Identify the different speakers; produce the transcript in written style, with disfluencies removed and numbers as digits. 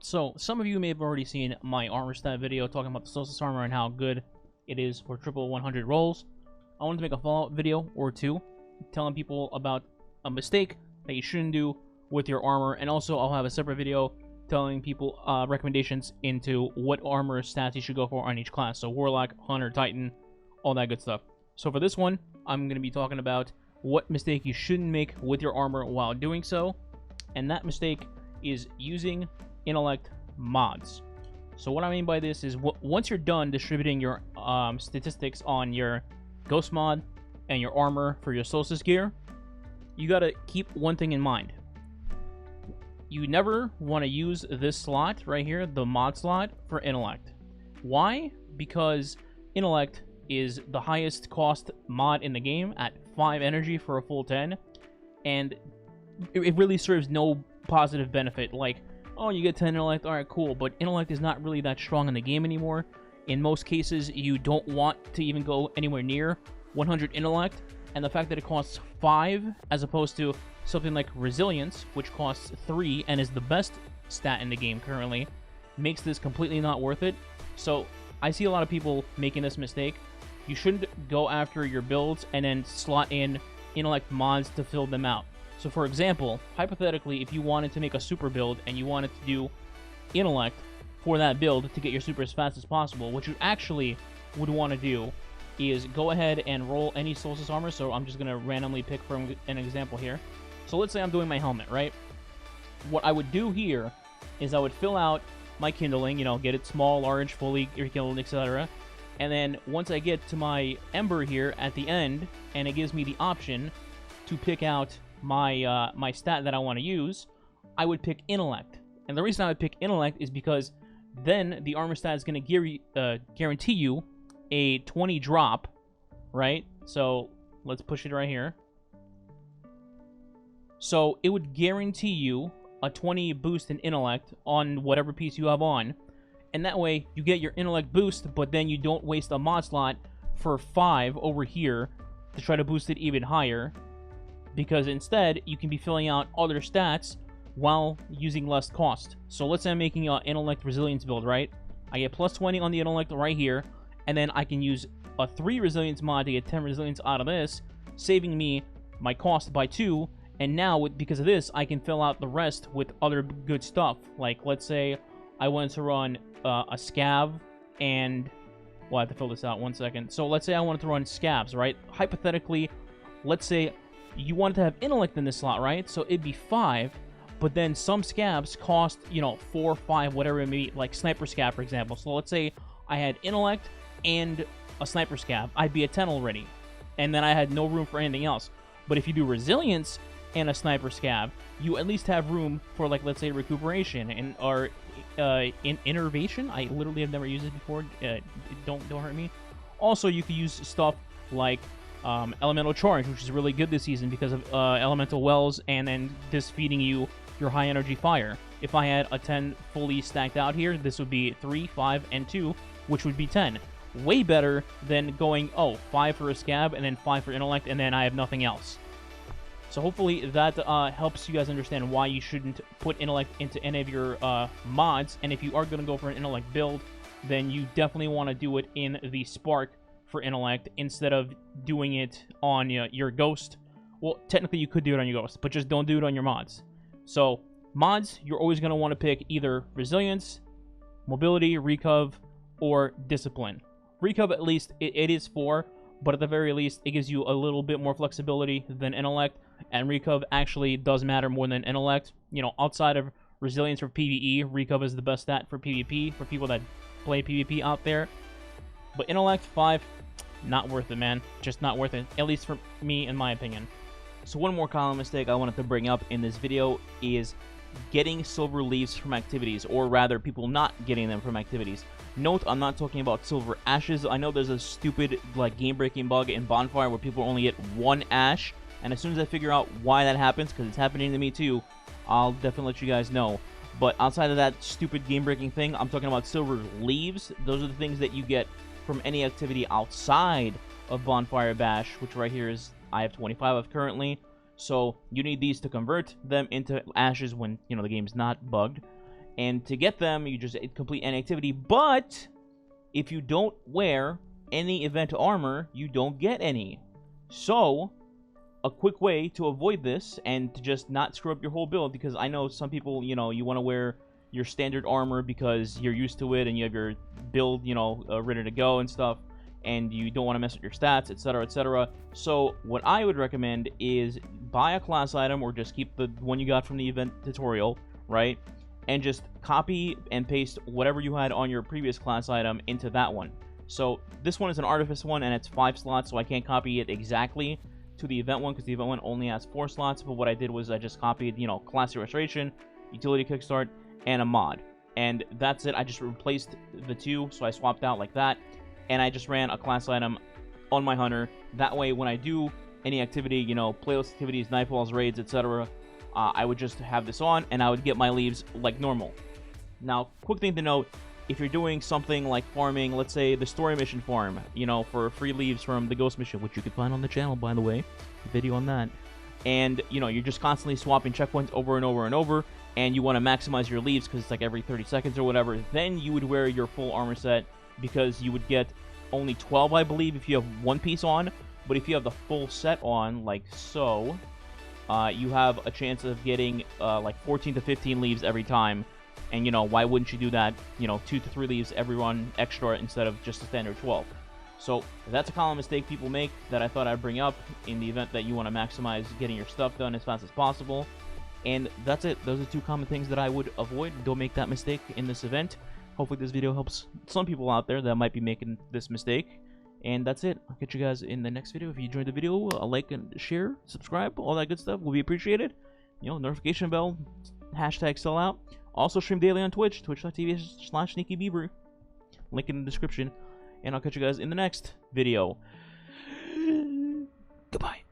Speaker 1: So, some of you may have already seen my armor stat video talking about the SOLSTICE armor and how good it is for triple 100 rolls. I wanted to make a follow-up video or two telling people about a mistake that you shouldn't do with your armor, and also I'll have a separate video telling people recommendations into what armor stats you should go for on each class. So Warlock, Hunter, Titan, all that good stuff. So for this one, I'm going to be talking about what mistake you shouldn't make with your armor while doing so, and that mistake is using Intellect mods. So what I mean by this is once you're done distributing your statistics on your Ghost mod and your armor for your SOLSTICE gear, you gotta keep one thing in mind. You never want to use this slot right here, the mod slot, for Intellect. Why? Because Intellect is the highest cost mod in the game at 5 energy for a full 10, and it really serves no positive benefit. Like, oh, you get 10 Intellect, alright, cool, but Intellect is not really that strong in the game anymore. In most cases, you don't want to even go anywhere near 100 Intellect, and the fact that it costs 5 as opposed to something like Resilience, which costs 3 and is the best stat in the game currently, makes this completely not worth it. So I see a lot of people making this mistake. You shouldn't go after your builds and then slot in Intellect mods to fill them out. So for example, hypothetically, if you wanted to make a super build and you wanted to do Intellect for that build to get your super as fast as possible, what you actually would want to do is go ahead and roll any SOLSTICE armor. So I'm just going to randomly pick from an example here. So let's say I'm doing my helmet, right? What I would do here is I would fill out my kindling, you know, get it small, large, fully rekindled, etc. And then once I get to my ember here at the end, and it gives me the option to pick out my my stat that I want to use, I would pick Intellect. And the reason I would pick Intellect is because then the armor stat is going to guarantee you a 20 drop, right? So let's push it right here. So it would guarantee you a 20 boost in Intellect on whatever piece you have on, and that way you get your Intellect boost, but then you don't waste a mod slot for 5 over here to try to boost it even higher, because instead you can be filling out other stats while using less cost. So let's say I'm making an Intellect Resilience build, right? I get plus 20 on the Intellect right here, and then I can use a 3 Resilience mod to get 10 Resilience out of this, saving me my cost by 2, and now because of this, I can fill out the rest with other good stuff. Like, let's say I wanted to run a Scav, and well, I have to fill this out 1 second. So let's say I wanted to run Scavs, right? Hypothetically, let's say you wanted to have Intellect in this slot, right? So it'd be 5, but then some Scavs cost, you know, 4, 5, whatever it may be, like Sniper Scav, for example. So let's say I had Intellect and a Sniper Scav, I'd be at 10 already, and then I had no room for anything else. But if you do Resilience and a Sniper Scav, you at least have room for, like, let's say Recuperation and or Innervation. I literally have never used it before. Don't hurt me. Also, you could use stuff like Elemental Charge, which is really good this season because of Elemental Wells, and then this feeding you your high energy fire. If I had a 10 fully stacked out here, this would be 3, 5, and 2, which would be 10. Way better than going, oh, 5 for a Scav and then 5 for Intellect, and then I have nothing else. So hopefully that helps you guys understand why you shouldn't put Intellect into any of your mods. And if you are going to go for an Intellect build, then you definitely want to do it in the Spark for Intellect instead of doing it on your Ghost. Well, technically you could do it on your Ghost, but just don't do it on your mods. So mods, you're always going to want to pick either Resilience, Mobility, Recov, or Discipline. Recov, at least, it is 4, but at the very least, it gives you a little bit more flexibility than Intellect, and Recov actually does matter more than Intellect. You know, outside of Resilience for PvE, Recov is the best stat for PvP, for people that play PvP out there. But Intellect 5, not worth it, man. Just not worth it, at least for me, in my opinion. So one more common mistake I wanted to bring up in this video is getting silver leaves from activities, or rather, people not getting them from activities. Note, I'm not talking about silver ashes. I know there's a stupid, like, game-breaking bug in Bonfire where people only get 1 ash, and as soon as I figure out why that happens, because it's happening to me too, I'll definitely let you guys know. But outside of that stupid game-breaking thing, I'm talking about silver leaves. Those are the things that you get from any activity outside of Bonfire Bash, which right here is, I have 25 of currently. So you need these to convert them into ashes when, you know, the game's not bugged. And to get them, you just complete any activity. But if you don't wear any event armor, you don't get any. So, a quick way to avoid this and to just not screw up your whole build, because I know some people, you know, you want to wear your standard armor because you're used to it and you have your build, you know, ready to go and stuff, and you don't want to mess with your stats, etc., etc. So, what I would recommend is buy a class item or just keep the one you got from the event tutorial, right? And just copy and paste whatever you had on your previous class item into that one. So this one is an artifice one, and it's 5 slots, so I can't copy it exactly to the event one, because the event one only has 4 slots. But what I did was I just copied, you know, class restoration, utility kickstart, and a mod. And that's it. I just replaced the 2, so I swapped out like that. And I just ran a class item on my hunter. That way, when I do any activity, you know, playlist activities, nightfalls, raids, etc., I would just have this on, and I would get my leaves like normal. Now, quick thing to note, if you're doing something like farming, let's say the story mission farm, you know, for free leaves from the ghost mission, which you can find on the channel, by the way, video on that, and, you know, you're just constantly swapping checkpoints over and over and over, and you want to maximize your leaves because it's like every 30 seconds or whatever, then you would wear your full armor set, because you would get only 12, I believe, if you have one piece on, but if you have the full set on, like so, you have a chance of getting like 14 to 15 leaves every time. And, you know, why wouldn't you do that, you know, 2 to 3 leaves every run extra instead of just a standard 12? So that's a common mistake people make that I thought I'd bring up in the event that you want to maximize getting your stuff done as fast as possible. And that's it. Those are 2 common things that I would avoid. Don't make that mistake in this event. Hopefully this video helps some people out there that might be making this mistake. And that's it. I'll catch you guys in the next video. If you enjoyed the video, a like and share, subscribe, all that good stuff will be appreciated. You know, notification bell, hashtag sellout. Also stream daily on Twitch, twitch.tv/SneakyBeaver. Link in the description. And I'll catch you guys in the next video. Goodbye.